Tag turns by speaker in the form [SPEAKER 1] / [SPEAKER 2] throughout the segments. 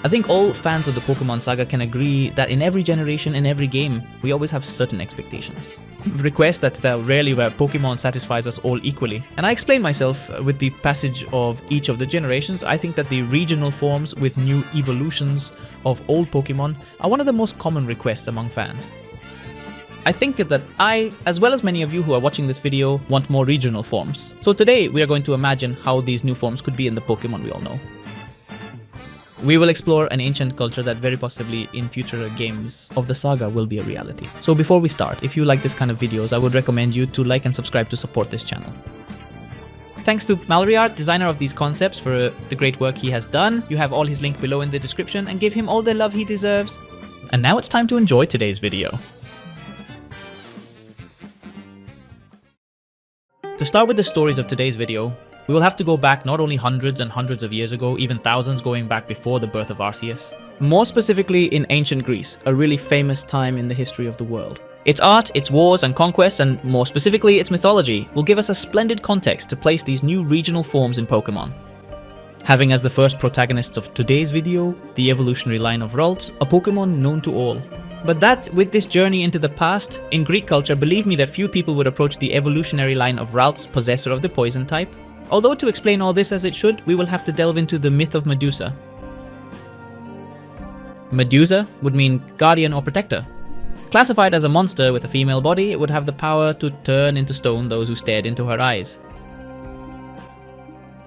[SPEAKER 1] I think all fans of the Pokemon saga can agree that in every generation, in every game, we always have certain expectations. Requests that there are rarely where Pokemon satisfies us all equally. And I explain myself with the passage of each of the generations. I think that the regional forms with new evolutions of old Pokemon are one of the most common requests among fans. I think that I, as well as many of you who are watching this video, want more regional forms. So today we are going to imagine how these new forms could be in the Pokemon we all know. We will explore an ancient culture that very possibly in future games of the saga will be a reality. So before we start, if you like this kind of videos, I would recommend you to like and subscribe to support this channel. Thanks to Malloryart, designer of these concepts, for the great work he has done. You have all his link below in the description, and give him all the love he deserves. And now it's time to enjoy today's video. To start with the stories of today's video, we will have to go back not only hundreds and hundreds of years ago, even thousands going back before the birth of Arceus. More specifically in ancient Greece, a really famous time in the history of the world. Its art, its wars and conquests, and more specifically its mythology, will give us a splendid context to place these new regional forms in Pokemon. Having as the first protagonists of today's video, the evolutionary line of Ralts, a Pokemon known to all. But that, with this journey into the past, in Greek culture, believe me that few people would approach the evolutionary line of Ralts, possessor of the poison type. Although to explain all this as it should, we will have to delve into the myth of Medusa. Medusa would mean guardian or protector. Classified as a monster with a female body, it would have the power to turn into stone those who stared into her eyes.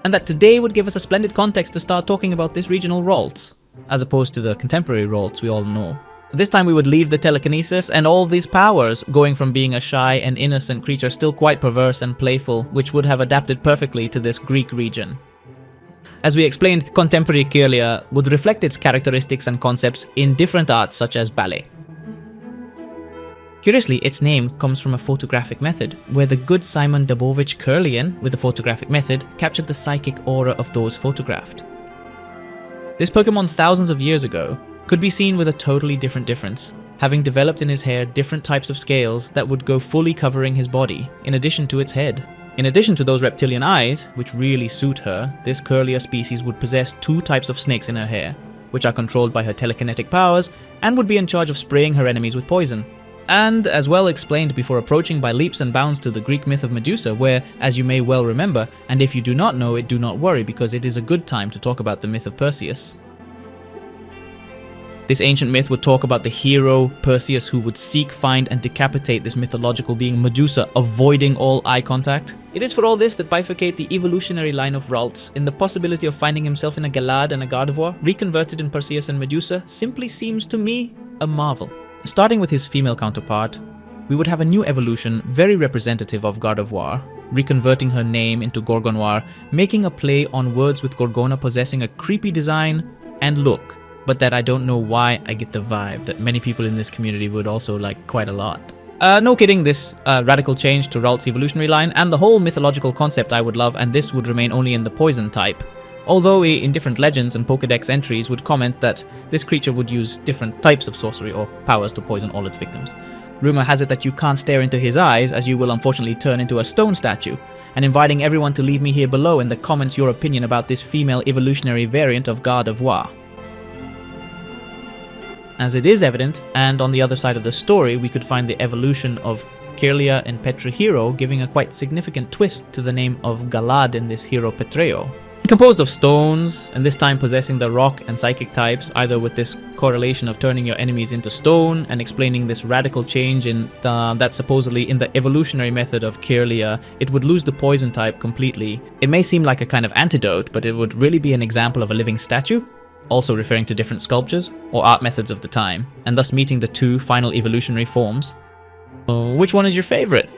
[SPEAKER 1] And that today would give us a splendid context to start talking about this regional Ralts, as opposed to the contemporary Ralts we all know. This time we would leave the telekinesis and all these powers, going from being a shy and innocent creature still quite perverse and playful, which would have adapted perfectly to this Greek region. As we explained, contemporary Kirlia would reflect its characteristics and concepts in different arts such as ballet. Curiously, its name comes from a photographic method, where the good Simon Dabovich Kirlian, with the photographic method, captured the psychic aura of those photographed. This Pokemon thousands of years ago could be seen with a totally different difference, having developed in his hair different types of scales that would go fully covering his body, in addition to its head. In addition to those reptilian eyes, which really suit her, this Kirlia species would possess two types of snakes in her hair, which are controlled by her telekinetic powers, and would be in charge of spraying her enemies with poison. And as well explained before approaching by leaps and bounds to the Greek myth of Medusa, where, as you may well remember, and if you do not know it, do not worry, because it is a good time to talk about the myth of Perseus. This ancient myth would talk about the hero Perseus who would seek, find, and decapitate this mythological being Medusa, avoiding all eye contact. It is for all this that bifurcate the evolutionary line of Ralts in the possibility of finding himself in a Gallade and a Gardevoir, reconverted in Perseus and Medusa, simply seems to me a marvel. Starting with his female counterpart, we would have a new evolution very representative of Gardevoir, reconverting her name into Gorgonoir, making a play on words with Gorgona possessing a creepy design and look, but that I don't know why I get the vibe that many people in this community would also like quite a lot. No kidding, this radical change to Ralts' evolutionary line and the whole mythological concept I would love, and this would remain only in the poison type. Although in different legends and Pokédex entries would comment that this creature would use different types of sorcery or powers to poison all its victims. Rumor has it that you can't stare into his eyes, as you will unfortunately turn into a stone statue, and inviting everyone to leave me here below in the comments your opinion about this female evolutionary variant of Gardevoir. As it is evident, and on the other side of the story, we could find the evolution of Kirlia and Petra Hero, giving a quite significant twist to the name of Gallade in this hero Petreo. Composed of stones, and this time possessing the rock and psychic types, either with this correlation of turning your enemies into stone and explaining this radical change in that supposedly in the evolutionary method of Kirlia, it would lose the poison type completely. It may seem like a kind of antidote, but it would really be an example of a living statue, also referring to different sculptures or art methods of the time, and thus meeting the two final evolutionary forms. Which one is your favorite?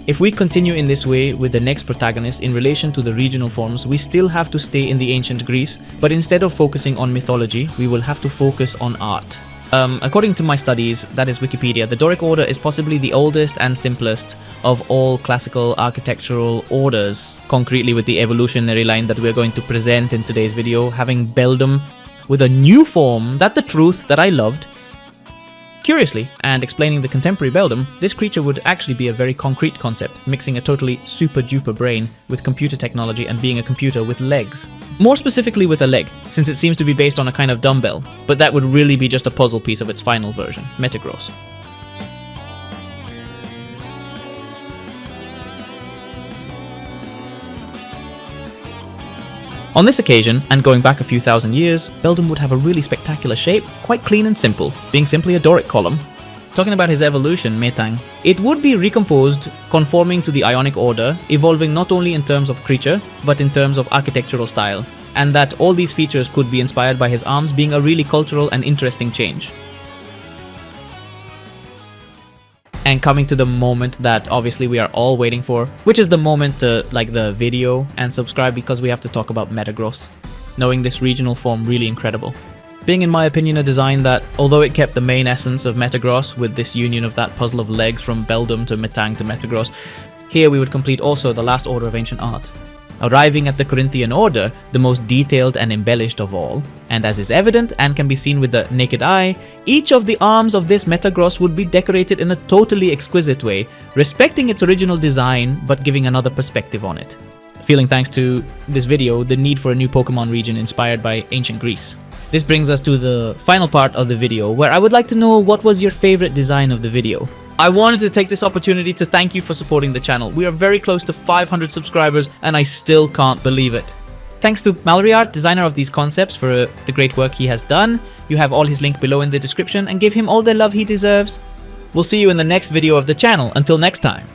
[SPEAKER 1] If we continue in this way with the next protagonist in relation to the regional forms, we still have to stay in the ancient Greece, but instead of focusing on mythology, we will have to focus on art. According to my studies, that is Wikipedia, the Doric order is possibly the oldest and simplest of all classical architectural orders, concretely with the evolutionary line that we're going to present in today's video, having Beldum with a new form, that the truth that I loved. Curiously, and explaining the contemporary Beldum, this creature would actually be a very concrete concept, mixing a totally super-duper brain with computer technology and being a computer with legs. More specifically with a leg, since it seems to be based on a kind of dumbbell, but that would really be just a puzzle piece of its final version, Metagross. On this occasion, and going back a few thousand years, Beldum would have a really spectacular shape, quite clean and simple, being simply a Doric column. Talking about his evolution, Metang, it would be recomposed, conforming to the Ionic order, evolving not only in terms of creature, but in terms of architectural style, and that all these features could be inspired by his arms being a really cultural and interesting change. And coming to the moment that obviously we are all waiting for, which is the moment to like the video and subscribe, because we have to talk about Metagross. Knowing this regional form really incredible. Being in my opinion a design that, although it kept the main essence of Metagross with this union of that puzzle of legs from Beldum to Metang to Metagross, here we would complete also the last order of ancient art. Arriving at the Corinthian order, the most detailed and embellished of all, and as is evident and can be seen with the naked eye, each of the arms of this Metagross would be decorated in a totally exquisite way, respecting its original design but giving another perspective on it. Feeling, thanks to this video, the need for a new Pokemon region inspired by ancient Greece. This brings us to the final part of the video, where I would like to know what was your favorite design of the video. I wanted to take this opportunity to thank you for supporting the channel. We are very close to 500 subscribers and I still can't believe it. Thanks to Mallory Art, designer of these concepts, for the great work he has done. You have all his link below in the description, and give him all the love he deserves. We'll see you in the next video of the channel. Until next time.